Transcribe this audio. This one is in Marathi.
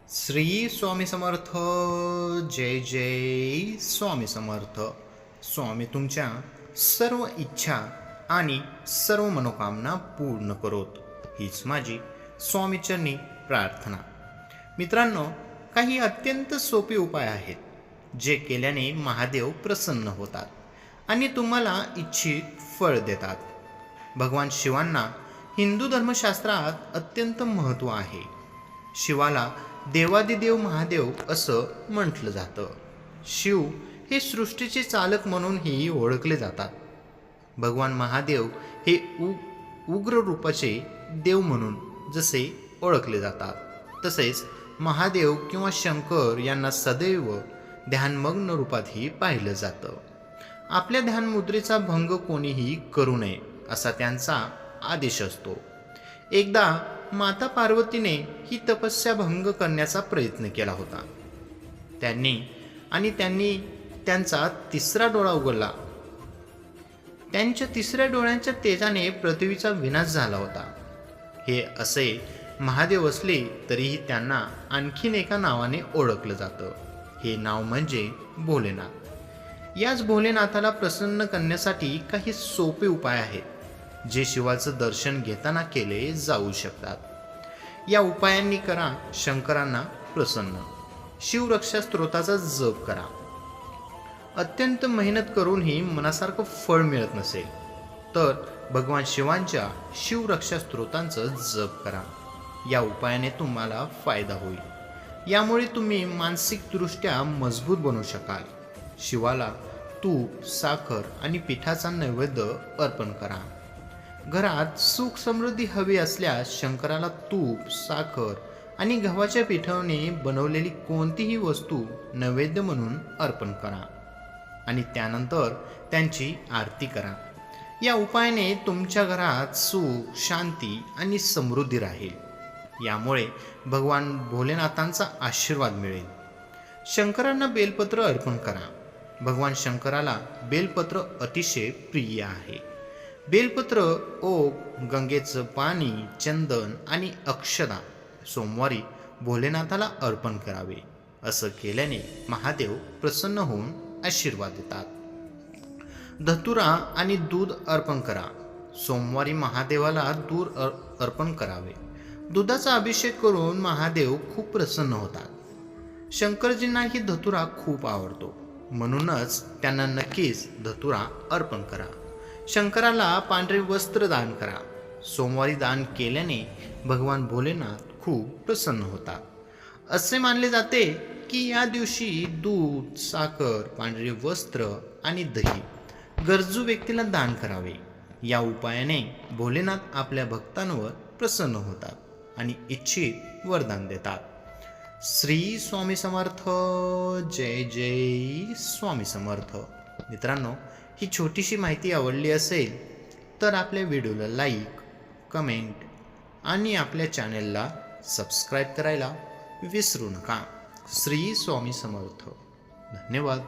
श्री स्वामी समर्थ. जय जय स्वामी समर्थ. स्वामी तुमच्या सर्व इच्छा आणि सर्व मनोकामना पूर्ण करोत, हीच माझी स्वामीचरणी प्रार्थना. मित्रांनो, काही अत्यंत सोपे उपाय आहेत जे केल्याने महादेव प्रसन्न होतात आणि तुम्हाला इच्छित फळ देतात. भगवान शिवांना हिंदू धर्मशास्त्रात अत्यंत महत्त्व आहे. शिवाला देवादिदेव महादेव असं म्हटलं जातं. शिव हे सृष्टीचे चालक म्हणूनही ओळखले जातात. भगवान महादेव हे उग्र रूपाचे देव म्हणून जसे ओळखले जातात, तसेच महादेव किंवा शंकर यांना सदैव ध्यानमग्न रूपातही पाहिलं जातं. आपल्या ध्यानमुद्रेचा भंग कोणीही करू नये असा त्यांचा आदेश असतो. एकदा माता पार्वतीने ही तपस्या भंग करण्याचा प्रयत्न केला होता. त्यांनी त्यांचा तिसरा डोळा उघडला. त्यांच्या तिसऱ्या डोळ्यांच्या तेजाने पृथ्वीचा विनाश झाला होता. हे असे महादेव असले तरीही त्यांना आणखीन एका नावाने ओळखलं जातं. हे नाव म्हणजे भोलेनाथ. याच भोलेनाथाला प्रसन्न करण्यासाठी काही सोपे उपाय आहेत जे शिवाचं दर्शन घेताना केले जाऊ शकतात. या उपायांनी करा शंकरांना प्रसन्न. शिवरक्षा स्तोत्राचा जप करा. अत्यंत मेहनत करूनही मनासारखं फळ मिळत नसेल तर भगवान शिवांच्या शिवरक्षा स्तोत्रांचं जप करा. या उपायाने तुम्हाला फायदा होईल. यामुळे तुम्ही मानसिकदृष्ट्या मजबूत बनू शकाल. शिवाला तूप, साखर आणि पिठाचा नैवेद्य अर्पण करा. घरात सुख समृद्धी हवी असल्यास शंकराला तूप, साखर आणि गव्हाच्या पिठाने बनवलेली कोणतीही वस्तू नैवेद्य म्हणून अर्पण करा आणि त्यानंतर त्यांची आरती करा. या उपायाने तुमच्या घरात सुख, शांती आणि समृद्धी राहील. यामुळे भगवान भोलेनाथांचा आशीर्वाद मिळेल. शंकरांना बेलपत्र अर्पण करा. भगवान शंकराला बेलपत्र अतिशय प्रिय आहे. बेलपत्र, ओक, गंगेचं पाणी, चंदन आणि अक्षदा सोमवारी भोलेनाथाला अर्पण करावे. असं केल्याने महादेव प्रसन्न होऊन आशीर्वाद देतात. धतुरा आणि दूध अर्पण करा. सोमवारी महादेवाला दूध अर्पण करावे. दुधाचा अभिषेक करून महादेव खूप प्रसन्न होतात. शंकरजींनाही धतुरा खूप आवडतो, म्हणूनच त्यांना नक्कीच धतुरा अर्पण करा. शंकराला पांढरे वस्त्र दान करा. सोमवारी दान केल्याने भगवान भोलेनाथ खूप प्रसन्न होतात. असे मानले जाते की या दिवशी दूध, साखर, पांढरे वस्त्र आणि दही गरजू व्यक्तीला दान करावे. या उपायाने भोलेनाथ आपल्या भक्तांवर प्रसन्न होतात आणि इच्छित वरदान देतात. श्री स्वामी समर्थ. जय जय स्वामी समर्थ. मित्रांनो, ही छोटीशी माहिती आवडली असेल तर आपल्या व्हिडिओला लाईक, कमेंट आणि आपल्या चॅनलला सबस्क्राईब करायला विसरू नका. श्री स्वामी समर्थ. धन्यवाद.